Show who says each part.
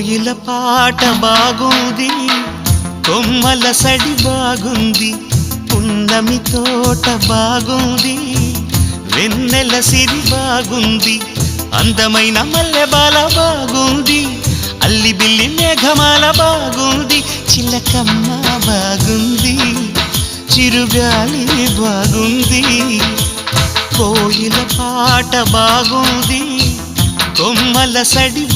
Speaker 1: కోయిల పాట బాగుంది, కొమ్మల సడి బాగుంది, పున్నమి తోట బాగుంది, వెన్నెల సిరి బాగుంది, అందమైన మల్లెబాల బాగుంది, అల్లి బిల్లి మేఘమాల బాగుంది, చిలకమ్మ బాగుంది, చిరుగాలి బాగుంది. కోయిల పాట బాగుంది, కొమ్మల సడి